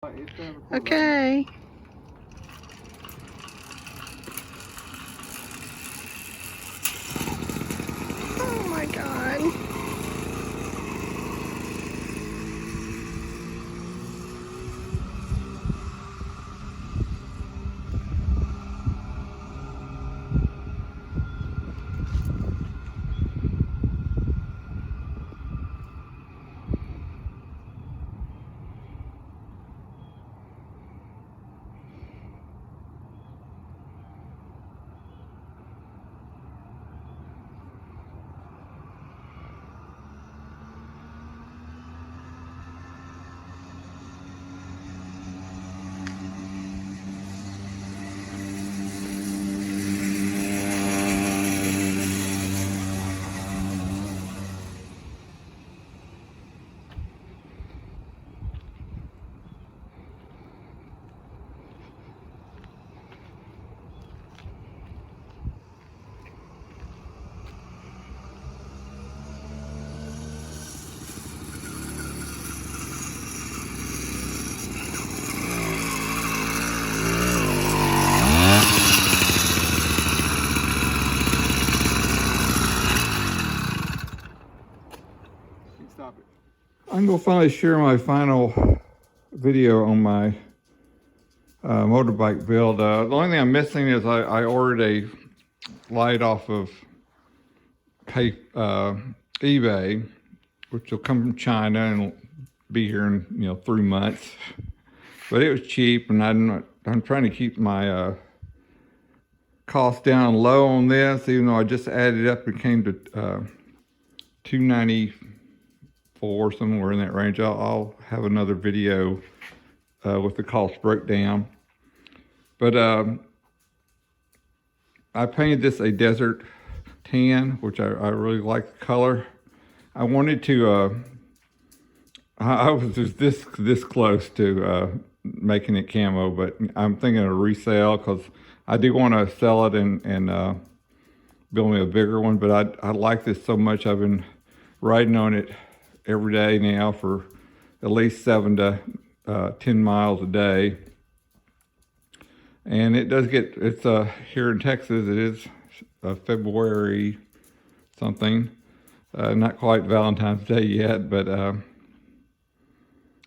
Okay. Oh my God. I'm going to finally share my final video on my motorbike build. The only thing I'm missing is I ordered a light off of eBay, which will come from China and be here in 3 months. But it was cheap, and I'm trying to keep my cost down low on this, even though I just added up. It came to $294, somewhere in that range. I'll have another video with the cost breakdown. But I painted this a desert tan, which I really like the color. I wanted to, I was just this close to making it camo, but I'm thinking of resale, because I do want to sell it and build me a bigger one. But I like this so much. I've been riding on it every day now for at least 7 to 10 miles a day. And it does get, it's here in Texas, it is February something. Not quite Valentine's Day yet, but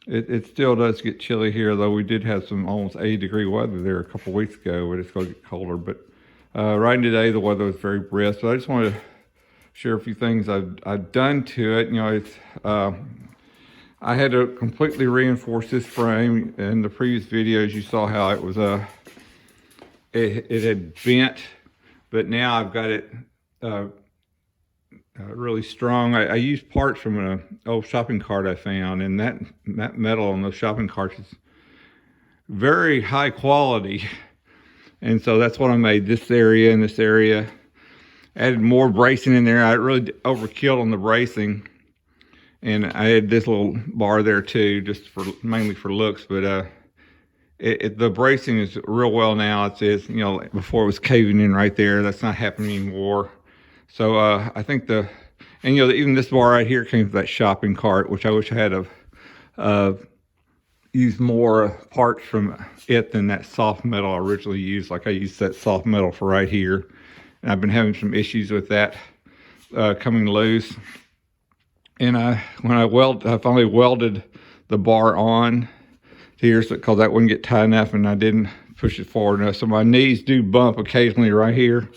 it still does get chilly here, though we did have some almost 80-degree weather there a couple weeks ago, but it's going to get colder. But right today, the weather was very brisk. So I just wanted to share a few things I've done to it. It's I had to completely reinforce this frame. In the previous videos, you saw how it was it had bent, but now I've got it really strong. I used parts from an old shopping cart I found, and that metal on those shopping carts is very high quality. And so that's what I made this area and this area. Added more bracing in there. I really overkilled on the bracing. And I had this little bar there too, just mainly for looks, but the bracing is real well now. It's before it was caving in right there. That's not happening anymore. So I think even this bar right here came from that shopping cart, which I wish I had used more parts from it than that soft metal I originally used. Like I used that soft metal for right here, and I've been having some issues with that coming loose. And when I finally welded the bar on here, because that wouldn't get tight enough, and I didn't push it forward enough. So my knees do bump occasionally right here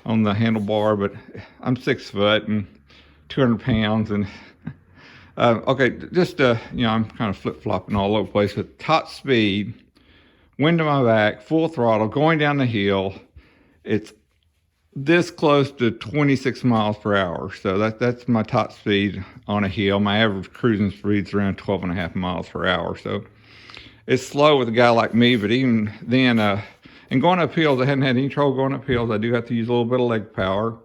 on the handlebar, but I'm 6 foot and 200 pounds. And okay, just, I'm kind of flip-flopping all over the place. But top speed, wind to my back, full throttle, going down the hill. It's this close to 26 miles per hour. So that's my top speed on a hill. My average cruising speed's around 12.5 miles per hour. So it's slow with a guy like me, but even then, and going up hills, I hadn't had any trouble going up hills. I do have to use a little bit of leg power,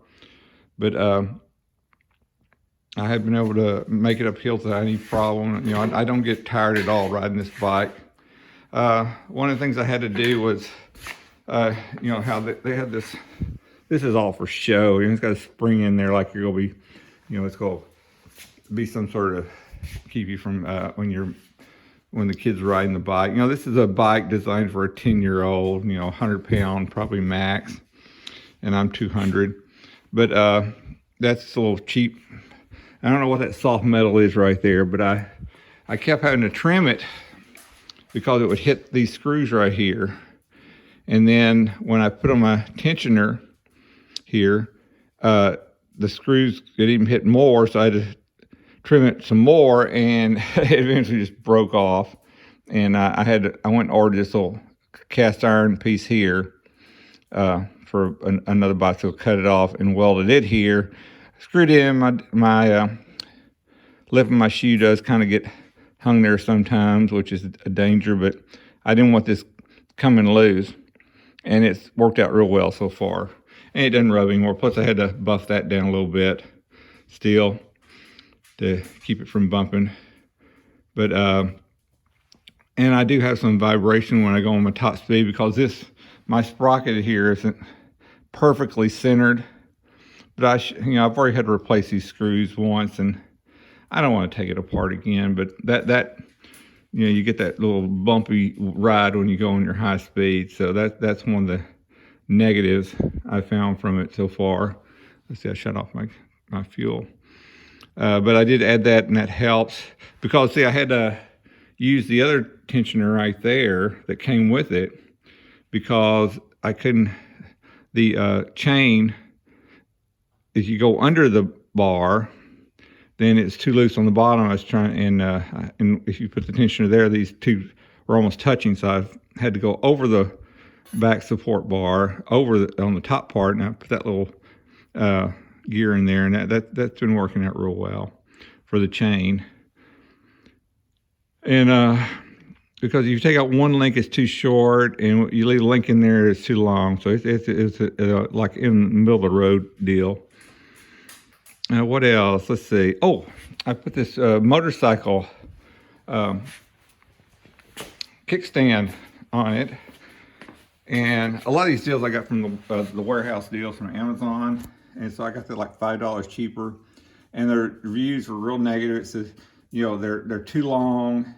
but I have been able to make it up hills without any problem. I don't get tired at all riding this bike. One of the things I had to do was, how they had this. This is all for show. It's got a spring in there like you're going to be, it's going to be some sort of keep you from, when you're when the kid's riding the bike. You know, this is a bike designed for a 10-year-old, you know, 100 pound, probably max, and I'm 200. But that's a little cheap. I don't know what that soft metal is right there, but I kept having to trim it because it would hit these screws right here. And then when I put on my tensioner here, the screws could even hit more, so I had to trim it some more, and it eventually just broke off. And I went and ordered this little cast iron piece here for another bicycle, cut it off and welded it here. Screwed in my lip of my shoe does kind of get hung there sometimes, which is a danger, but I didn't want this coming loose, and it's worked out real well so far. And it doesn't rub anymore. Plus I had to buff that down a little bit still to keep it from bumping. But and I do have some vibration when I go on my top speed, because my sprocket here isn't perfectly centered. But I've already had to replace these screws once, and I don't want to take it apart again. But that you get that little bumpy ride when you go on your high speed. So that's one of the negatives I found from it so far. Let's see, I shut off my fuel. But I did add that, and that helps, because see, I had to use the other tensioner right there that came with it, because I couldn't, the chain, if you go under the bar, then it's too loose on the bottom. I was trying, and if you put the tensioner there, these two were almost touching, so I had to go over the back support bar on the top part, and I put that little gear in there, and that's been working out real well for the chain. And because if you take out one link, it's too short, and you leave a link in there, it's too long. So it's like in the middle of the road deal. What else? Let's see. Oh, I put this motorcycle kickstand on it. And a lot of these deals I got from the warehouse deals from Amazon. And so I got that like $5 cheaper. And their reviews were real negative. It says, you know, they're too long,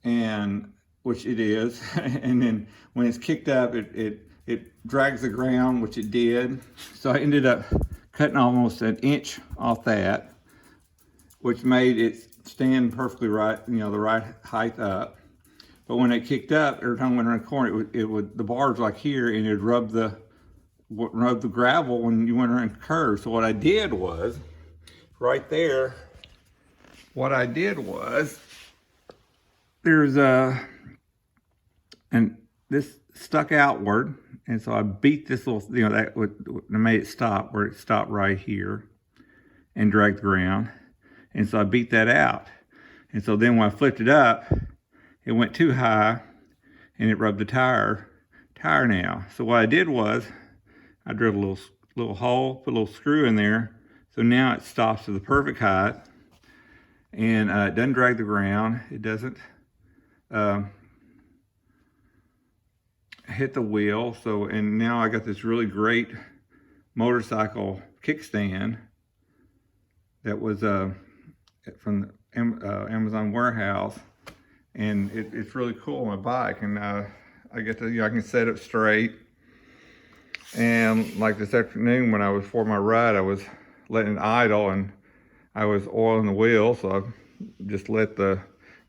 and which it is. And then when it's kicked up, it drags the ground, which it did. So I ended up cutting almost an inch off that, which made it stand perfectly right, you know, the right height up. But when it kicked up, every time I went around the corner, it would the bars like here, and it'd rub the gravel when you went around the curve. So what I did was, right there, there's and this stuck outward, and so I beat this little, you know, that made it stop where it stopped right here and dragged the ground. And so I beat that out. And so then when I flipped it up, it went too high, and it rubbed the tire now. So what I did was, I drilled a little hole, put a little screw in there. So now it stops to the perfect height, and it doesn't drag the ground. It doesn't hit the wheel. So, and now I got this really great motorcycle kickstand that was from the Amazon warehouse, and it's really cool on my bike. And I get to, I can set it straight. And like this afternoon when I was for my ride, I was letting it idle, and I was oiling the wheel, so I just let the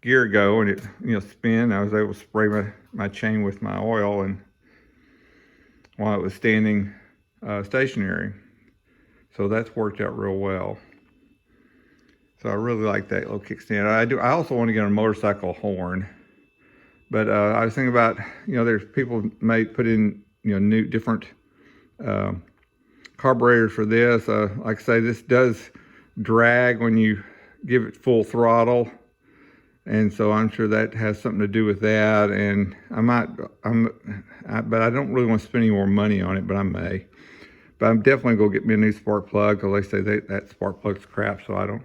gear go, and it, you know, spin. I was able to spray my chain with my oil, and while it was standing stationary. So that's worked out real well. So I really like that little kickstand. I also want to get a motorcycle horn, but I was thinking about, you know, there's people may put in, you know, new different carburetors for this. Like I say, this does drag when you give it full throttle, and so I'm sure that has something to do with that. And but I don't really want to spend any more money on it, but I may. But I'm definitely going to get me a new spark plug, because they say that spark plug's crap. So I don't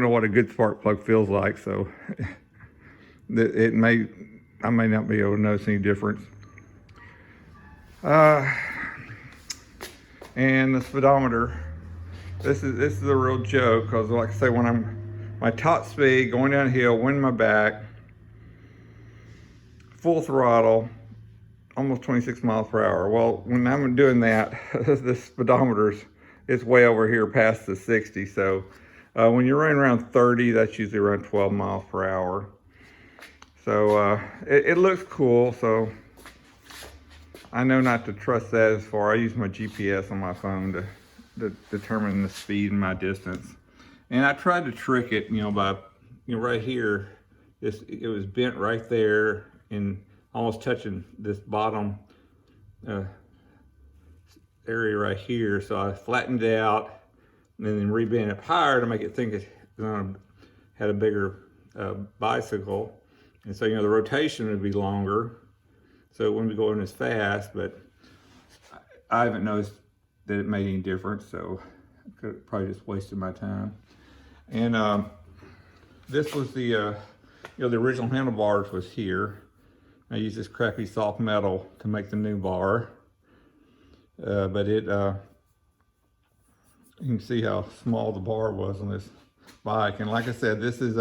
know what a good spark plug feels like. So I may not be able to notice any difference. And the speedometer, this is a real joke, because like I say, when I'm my top speed going downhill, wind my back, full throttle, almost 26 miles per hour. Well, when I'm doing that, the speedometer is way over here past the 60. So when you're running around 30, that's usually around 12 miles per hour. So it looks cool. So I know not to trust that as far. I use my GPS on my phone to determine the speed and my distance. And I tried to trick it, by, right here, it was bent right there and almost touching this bottom area right here. So I flattened it out and then rebent it up higher to make it think it had a bigger bicycle. And so, the rotation would be longer. So it wouldn't be going as fast, but I haven't noticed that it made any difference. So I could have probably just wasted my time. And this was the original handlebars was here. I used this crappy soft metal to make the new bar. But it, you can see how small the bar was on this bike. And like I said, this is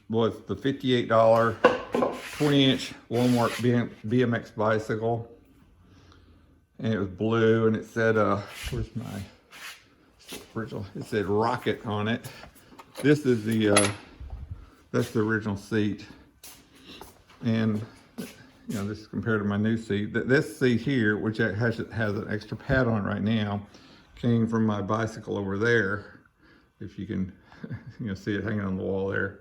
was the $58 20-inch Walmart BMX bicycle. And it was blue, and it said, where's my original? It said Rocket on it. This is that's the original seat. And this is compared to my new seat. This seat here, which has an extra pad on it right now, came from my bicycle over there. If you can, see it hanging on the wall there.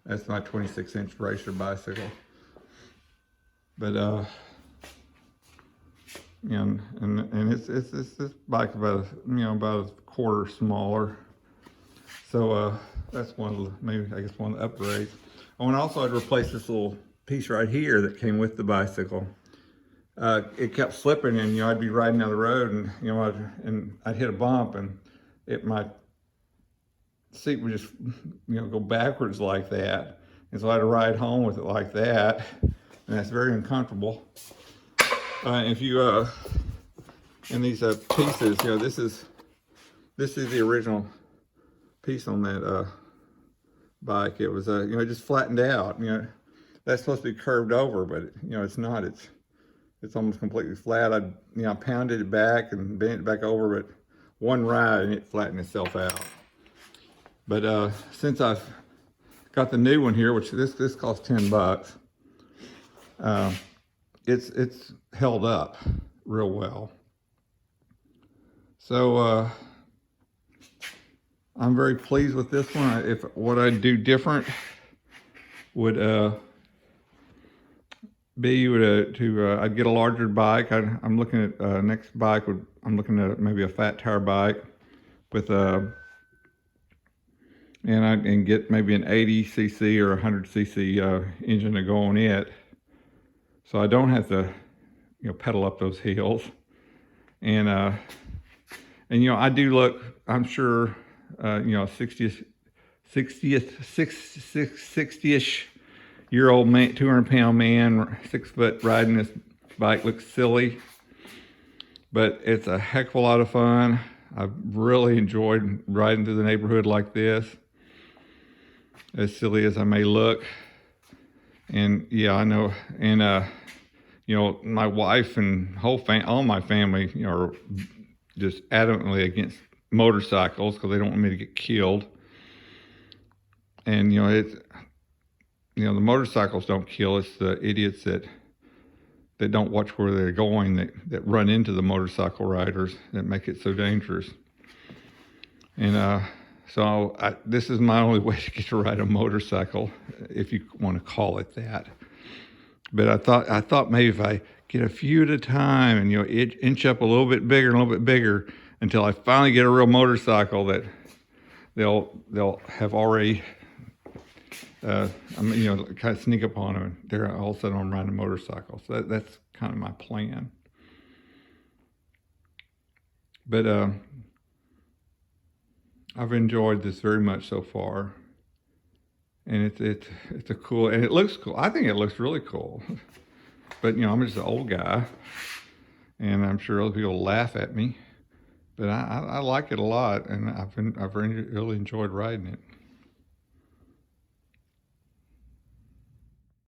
That's my 26-inch racer bicycle. But and it's this bike about about a quarter smaller. So that's one of the upgrades. Oh, and also I'd replace this little piece right here that came with the bicycle. It kept slipping, and I'd be riding down the road, and I'd hit a bump, and my seat would just go backwards like that, and so I had to ride home with it like that, and that's very uncomfortable. If you in these pieces, this is the original piece on that bike. It was it just flattened out. That's supposed to be curved over, but it's not. It's almost completely flat. I pounded it back and bent it back over, but one ride and it flattened itself out. But since I've got the new one here, which this costs $10, it's held up real well. So I'm very pleased with this one. If what I'd do different would I'd get a larger bike. I'm looking at next bike. I'm looking at maybe a fat tire bike with and get maybe an 80cc or 100cc engine to go on it, so I don't have to pedal up those hills. And I do look, I'm sure 60-ish year old man, 200-pound man, 6 foot, riding this bike looks silly, but it's a heck of a lot of fun. I've really enjoyed riding through the neighborhood like this, as silly as I may look. And yeah, I know. And my wife and all my family are just adamantly against motorcycles because they don't want me to get killed. And the motorcycles don't kill. It's the idiots that don't watch where they're going, that run into the motorcycle riders, that make it so dangerous. And so this is my only way to get to ride a motorcycle, if you want to call it that. But I thought maybe if I get a few at a time and inch up a little bit bigger until I finally get a real motorcycle, that they'll have already kind of sneak up on them. They're all of a sudden I'm riding a motorcycle. So that's kind of my plan. But I've enjoyed this very much so far, and it's a cool, and it looks cool. I think it looks really cool. But I'm just an old guy, and I'm sure other people laugh at me. But I like it a lot, and I've really enjoyed riding it.